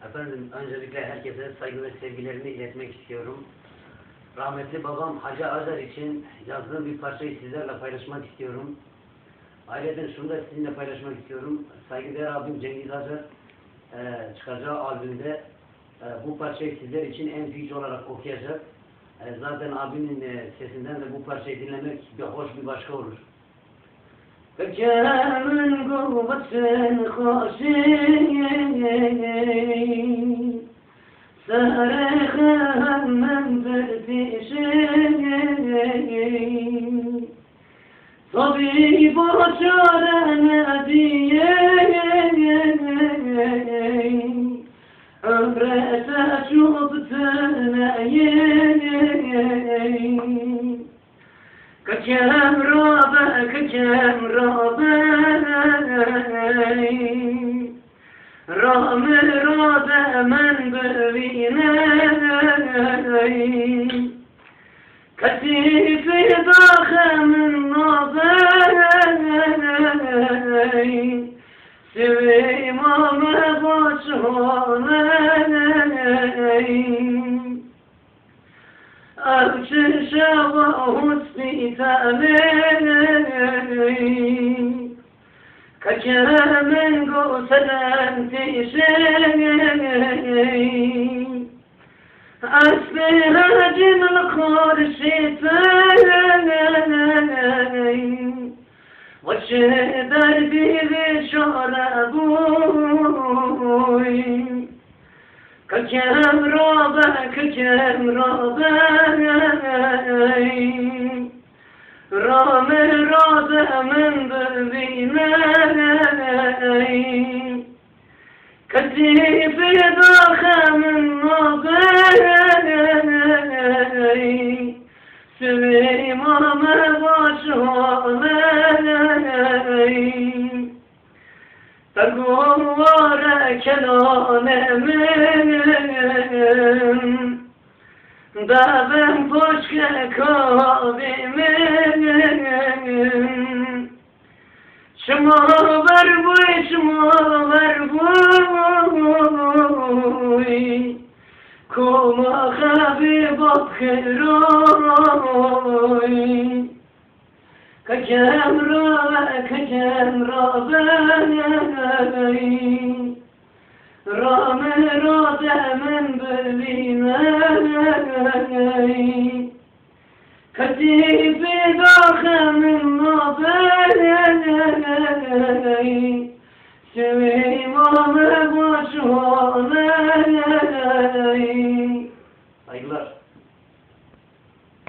Efendim, öncelikle herkese saygı ve sevgilerimi iletmek istiyorum. Rahmetli babam Hacı Azer için yazdığım bir parçayı sizlerle paylaşmak istiyorum. Ayrıca şunu da sizinle paylaşmak istiyorum. Saygıdeğer abim Cengiz Azer çıkacağı albümde bu parçayı sizler için en büyük olarak okuyacak. Zaten abimin sesinden de bu parçayı dinlemek hoş bir başka olur. فكان قوة خاشين صرخا من ترتشين طبيب شار ناديين عمرة شوفتنا كجام رابع رام رابع من ببينا كتيف ضخم النظر سوي ما مباشرين أبشر وحسني تأمين كجام قوسلان تشين أسبر جن الخرشتين وشدر بشربوي كجام رابع رام رابع من ببيناي كتيف ضخم النظر سوي ما مباشرين تقوار كلام من دابم پشک کابی من شما بر بوی کما خبی بخیروی کجم را بنی رام راد من ببینی کتیف داخل النظر سوی ما مباشرین. Saygılar.